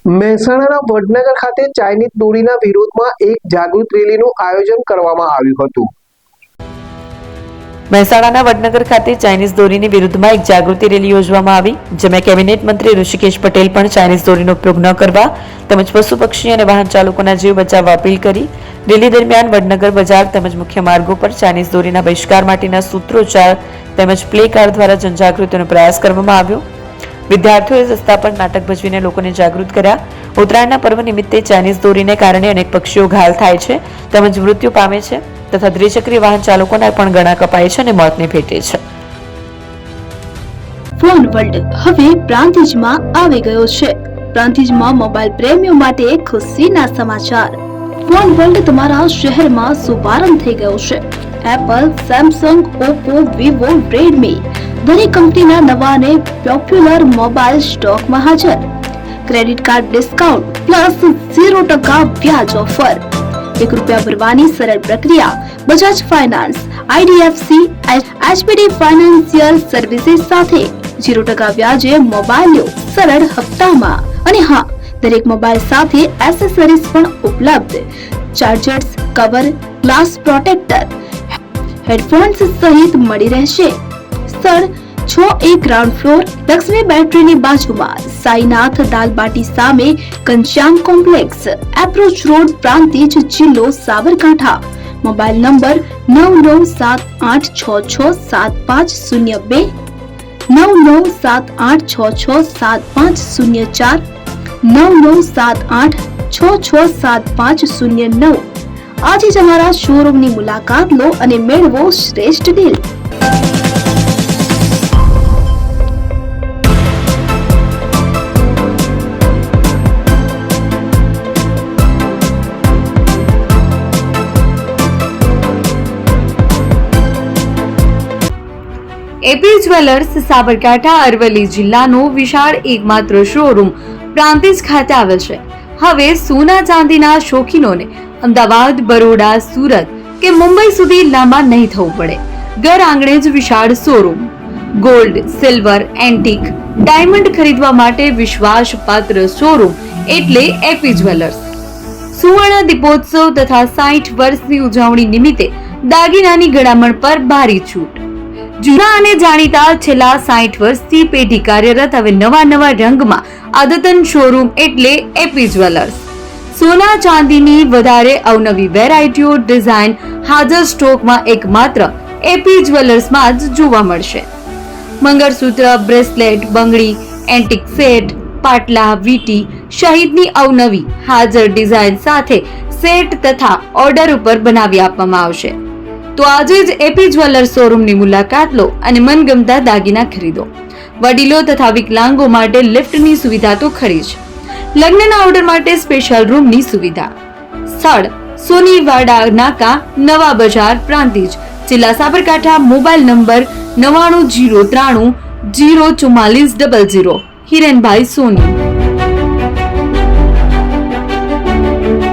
મહેસાણાના વડનગર ખાતે ચાઇનીઝ દોરીના વિરોધમાં એક જાગૃત રેલીનું આયોજન કરવામાં આવ્યું હતું. મહેસાણાના વડનગર ખાતે ચાઇનીઝ દોરીની વિરુદ્ધમાં એક જાગૃતિ રેલી યોજવામાં આવી, જેમાં કેબિનેટ મંત્રી ઋષિકેશ પટેલ પણ ચાઇનીઝ દોરીનો ઉપયોગ ન કરવા તેમજ પશુ પક્ષી અને વાહન ચાલકોના જીવ બચાવવા અપીલ કરી. રેલી દરમિયાન વડનગર બજાર તેમજ મુખ્ય માર્ગો પર ચાઇનીઝ દોરીના બહિષ્કાર માટેના સૂત્રોચ્ચાર તેમજ પ્લે કાર્ડ દ્વારા જનજાગૃતિનો પ્રયાસ કરવામાં આવ્યો. વિદ્યાર્થીઓએ રસ્તા પર નાટક ભજવીને લોકોને જાગૃત કર્યા. ઉત્તરાયણના પર્વ નિમિત્તે ચાઇનીઝ દોરીને કારણે અનેક પક્ષીઓ ઘાયલ થાય છે તેમજ મૃત્યુ પામે છે તથા દ્વિચક્રી વાહન ચાલકોના પણ ગળા કપાય છે અને મોતને ભેટે છે. ફોન વર્લ્ડ હવે પ્રાંતિજમાં આવી ગયો છે. પ્રાંતિજમાં મોબાઈલ પ્રેમીઓ માટે ખુશીના સમાચાર. ફોન વર્લ્ડ તમારા શહેરમાં શુભારંભ થઈ ગયો છે. Apple, Samsung, Oppo, Vivo, Redmi દરેક કંપનીના નવા અને પોપ્યુલર મોબાઈલ સ્ટોકમાં હાજર. ક્રેડિટ કાર્ડ ડિસ્કાઉન્ટ પ્લસ 0% વ્યાજ ઓફર. ₹1 ભરવાની સરળ પ્રક્રિયા. Bajaj finance, IDFC, HPD financial services સાથે 0% વ્યાજે મોબાઈલ લો સરળ હપ્તામાં. અને હા, દરેક મોબાઈલ સાથે એસેસરીઝ પણ ઉપલબ્ધ. Chargers, cover, glass protractor, headphones સહિત મળી રહેશે. સ્થળ 6A ગ્રાઉન્ડ ફ્લોર, લક્ષ્મી બેટરીની બાજુમાં, સાઈનાથ દાલબાટી સામે, Ghanshyam complex, approach road, Prantij, જિલ્લો સાબરકાંઠા. Mobile number 9978667502, 9978667504, 9978667509. આજે જ અમારા શોરૂમની મુલાકાત લો અને મેળવો શ્રેષ્ઠ deal. AP jewellers Sabarkantha Aravalli જિલ્લાનો વિશાળ એકમાત્ર શોરૂમ પ્રાંતિજ ખાતે આવેલ છે. હવે સોના ચાંદીના શોખીનોને અમદાવાદ, બરોડા, સુરત કે મુંબઈ સુધી લાંબા નહીં થવું પડે. ઘર આંગણે જ વિશાળ showroom. Gold, silver, antique, diamond ખરીદવા માટે વિશ્વાસપાત્ર શોરૂમ એટલે એપી જ્વેલર્સ. સુવર્ણ દીપોત્સવ તથા 60 વર્ષની ઉજવણી નિમિત્તે દાગીનાની ગળામણ પર ભારી છૂટ. જૂના અને જાણીતા છેલ્લા 60 વર્ષથી પેઢી કાર્યરત હવે નવા રંગમાં અદ્યતન શોરૂમ એટલે એપી જ્વેલર્સ. સોના ચાંદીની વધારે અવનવી વેરાયટીઓ, ડિઝાઇન હાજર સ્ટોકમાં એકમાત્ર એપી જ્વેલર્સમાં જ જોવા મળશે. મંગળસૂત્ર, બ્રેસલેટ, બંગડી, એન્ટિક સેટ, પાટલા, વીટી સહિતની અવનવી હાજર ડિઝાઇન સાથે સેટ તથા ઓર્ડર ઉપર બનાવી આપવામાં આવશે. તો આજે જ એપી જ્વેલર્સ શોરૂમની મુલાકાત લો અને મનગમતા દાગીના ખરીદો. વડીલો તથા વિકલાંગો માટે લિફ્ટની સુવિધા તો ખરી જ. લગ્નના ઓર્ડર માટે સ્પેશિયલ રૂમની સુવિધા. સ્થળ સોનીવાડા નાકા, નવા બજાર, પ્રાંતિજ, જિલ્લા સાબરકાંઠા. Mobile number 9903004400. હિરેનભાઈ સોની.